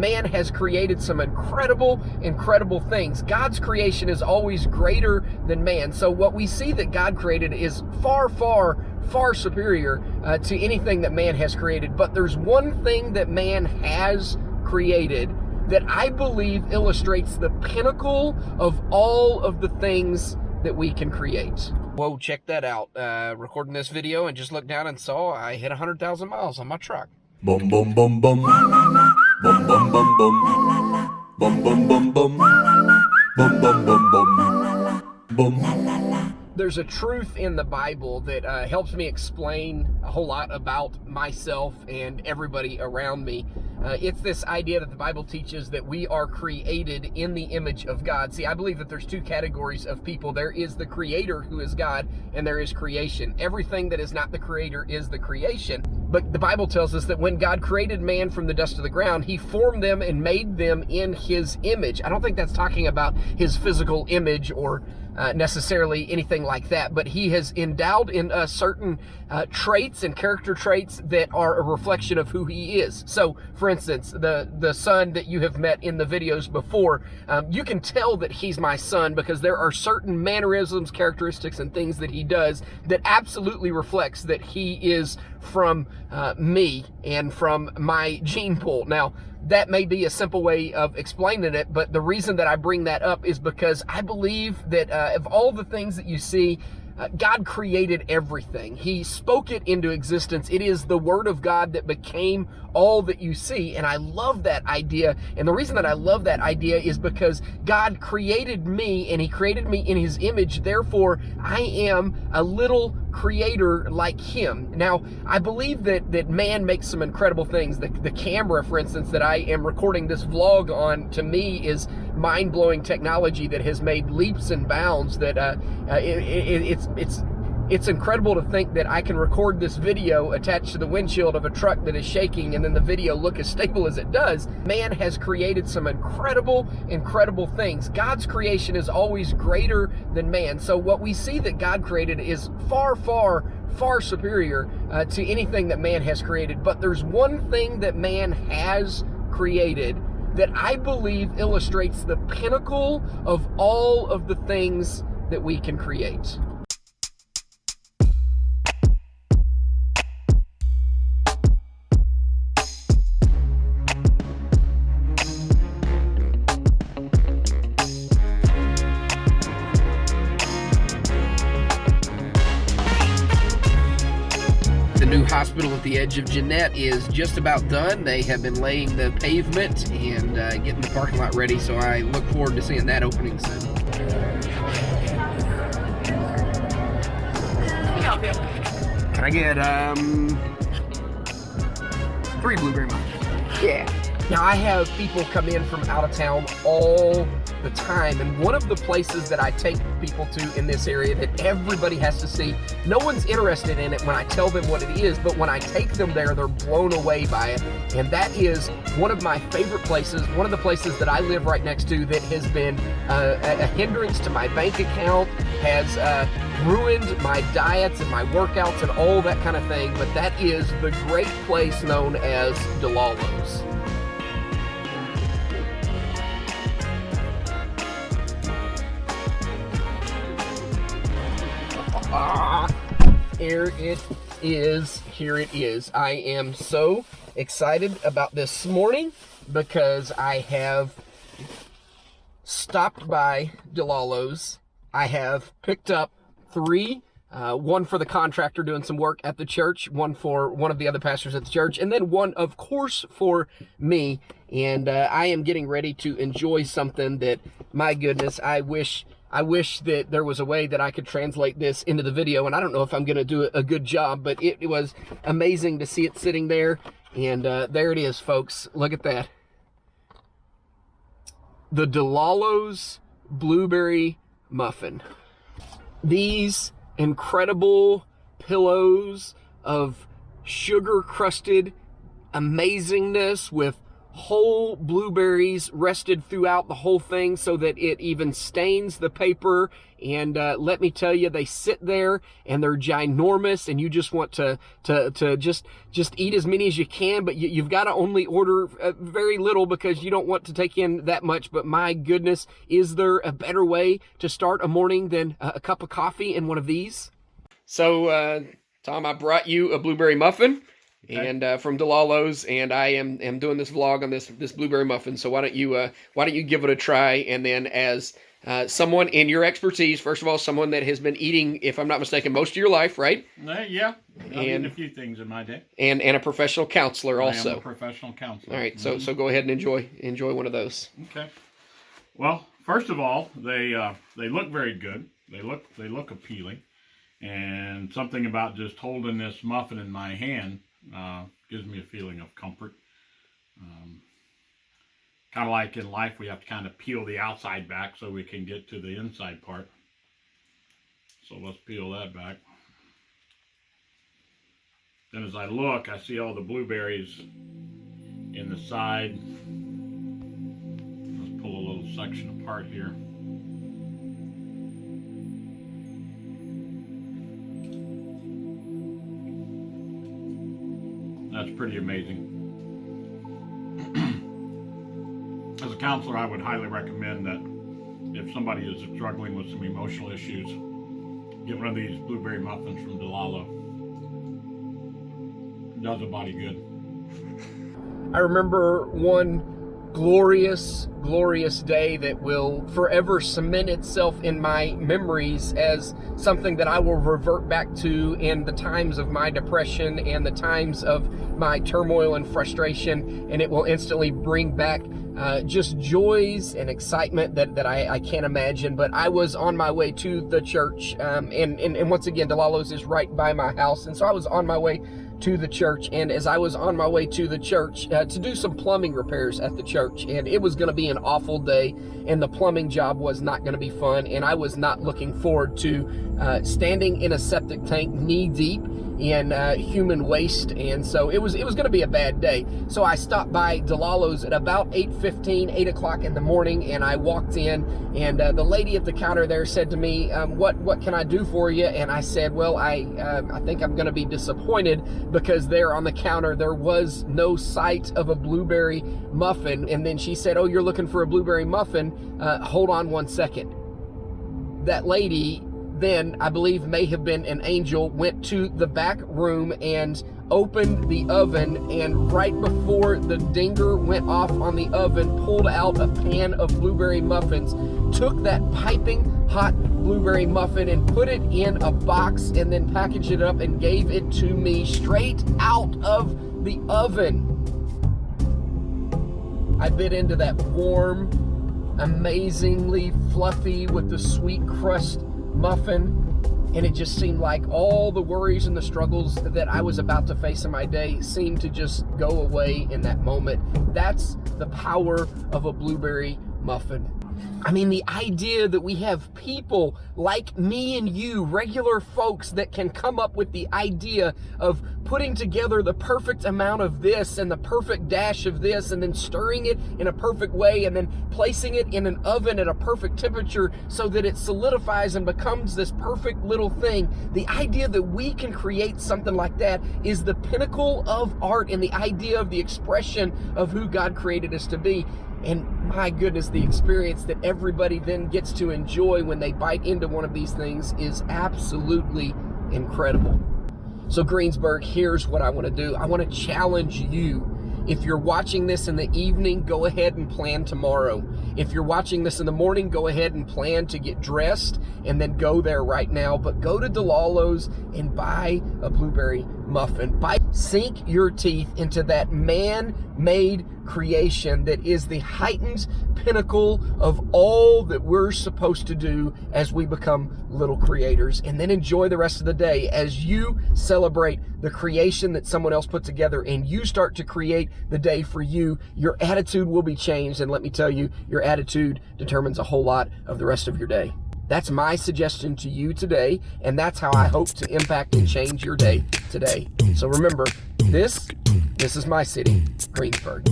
Man has created some incredible things. God's creation is always greater than man. So what we see that God created is far superior to anything that man has created. But there's one thing that man has created that I believe illustrates the pinnacle of all of the things that we can create. Whoa, check that out. Recording this video and just looked down and saw I hit 100,000 miles on my truck. Bum bum bum bum. Bum bum bum bum. Bum bum bum bum. Bum bum bum bum. Bum. There's a truth in the Bible that helps me explain a whole lot about myself and everybody around me. It's this idea that the Bible teaches that we are created in the image of God. See, I believe that there's two categories of people. There is the creator, who is God, and there is creation. Everything that is not the creator is the creation. But the Bible tells us that when God created man from the dust of the ground, he formed them and made them in his image. I don't think that's talking about his physical image or necessarily anything like that, but he has endowed in us certain traits and character traits that are a reflection of who he is. So, for instance, the son that you have met in the videos before, you can tell that he's my son because there are certain mannerisms, characteristics, and things that he does that absolutely reflects that he is from me and from my gene pool. Now, that may be a simple way of explaining it, but the reason that I bring that up is because I believe that of all the things that you see, God created everything. He spoke it into existence. It is the Word of God that became all that you see, and I love that idea. And the reason that I love that idea is because God created me, and he created me in his image. Therefore, I am a little creator like him. Now, I believe that man makes some incredible things. The camera, for instance, that I am recording this vlog on, to me, is mind-blowing technology that has made leaps and bounds. That it's incredible to think that I can record this video attached to the windshield of a truck that is shaking and then the video look as stable as it does. Man has created some incredible things. God's creation is always greater than man. So what we see that God created is far superior to anything that man has created. But there's one thing that man has created that I believe illustrates the pinnacle of all of the things that we can create. The new hospital at the edge of Jeanette is just about done. They have been laying the pavement and getting the parking lot ready, so I look forward to seeing that opening soon. Can I get 3 blueberry muffins? Yeah. Now, I have people come in from out of town all the time, and one of the places that I take people to in this area that everybody has to see, no one's interested in it when I tell them what it is, but when I take them there, they're blown away by it. And that is one of my favorite places, one of the places that I live right next to that has been a hindrance to my bank account, has ruined my diets and my workouts and all that kind of thing, but that is the great place known as Dellalo's. Here it is. I am so excited about this morning because I have stopped by Dellalo's. I have picked up 3, one for the contractor doing some work at the church, one for one of the other pastors at the church, and then one, of course, for me. And I am getting ready to enjoy something that, my goodness, I wish that there was a way that I could translate this into the video, and I don't know if I'm going to do a good job, but it was amazing to see it sitting there, and there it is, folks. Look at that. The Dellalo's Blueberry Muffin. These incredible pillows of sugar-crusted amazingness with whole blueberries rested throughout the whole thing so that it even stains the paper. And let me tell you, they sit there and they're ginormous, and you just want to just eat as many as you can, but you've got to only order very little because you don't want to take in that much. But my goodness, is there a better way to start a morning than a cup of coffee and one of these? So, Tom, I brought you a blueberry muffin. Okay. And from Dellalo's, and I am doing this vlog on this blueberry muffin. So why don't you give it a try? And then, as someone in your expertise, first of all, someone that has been eating, if I'm not mistaken, most of your life, right? Yeah, I've eaten a few things in my day. And a professional counselor also. I am a professional counselor. All right, so go ahead and enjoy one of those. Okay. Well, first of all, they look very good. They look appealing, and something about just holding this muffin in my hand gives me a feeling of comfort. Kind of like in life, we have to kind of peel the outside back so we can get to the inside part. So let's peel that back. Then as I look, I see all the blueberries in the side. Let's pull a little section apart here. That's pretty amazing. As a counselor, I would highly recommend that if somebody is struggling with some emotional issues, get one of these blueberry muffins from Dellalo. It does a body good. I remember one glorious day that will forever cement itself in my memories as something that I will revert back to in the times of my depression and the times of my turmoil and frustration, and it will instantly bring back just joys and excitement that I can't imagine. But I was on my way to the church, and once again, Dellalo's is right by my house, and so I was on my way to the church. And as I was on my way to the church to do some plumbing repairs at the church, and it was going to be an awful day, and the plumbing job was not going to be fun, and I was not looking forward to standing in a septic tank knee deep in human waste. And so it was going to be a bad day. So I stopped by Dellalo's at about 8:15, 8 o'clock in the morning, and I walked in, and the lady at the counter there said to me, what can I do for you? And I said, well, I think I'm going to be disappointed, because there on the counter there was no sight of a blueberry muffin. And then she said, oh, you're looking for a blueberry muffin? Hold on one second. That lady then, I believe may have been an angel, went to the back room and opened the oven, and right before the dinger went off on the oven, pulled out a pan of blueberry muffins, took that piping hot blueberry muffin and put it in a box, and then packaged it up and gave it to me straight out of the oven. I bit into that warm, amazingly fluffy with the sweet crust muffin, and it just seemed like all the worries and the struggles that I was about to face in my day seemed to just go away in that moment. That's the power of a blueberry muffin. I mean, the idea that we have people like me and you, regular folks, that can come up with the idea of putting together the perfect amount of this and the perfect dash of this, and then stirring it in a perfect way, and then placing it in an oven at a perfect temperature so that it solidifies and becomes this perfect little thing. The idea that we can create something like that is the pinnacle of art, and the idea of the expression of who God created us to be. And my goodness, the experience that everybody then gets to enjoy when they bite into one of these things is absolutely incredible. So Greensburg, here's what I want to do. I want to challenge you. If you're watching this in the evening, go ahead and plan tomorrow. If you're watching this in the morning, go ahead and plan to get dressed and then go there right now. But go to Dellalo's and buy a blueberry muffin. Sink your teeth into that man-made creation that is the heightened pinnacle of all that we're supposed to do as we become little creators. And then enjoy the rest of the day as you celebrate the creation that someone else put together, and you start to create the day for you. Your attitude will be changed, and let me tell you, your attitude determines a whole lot of the rest of your day. That's my suggestion to you today, and that's how I hope to impact and change your day today. So remember, this is my city, Greensburg.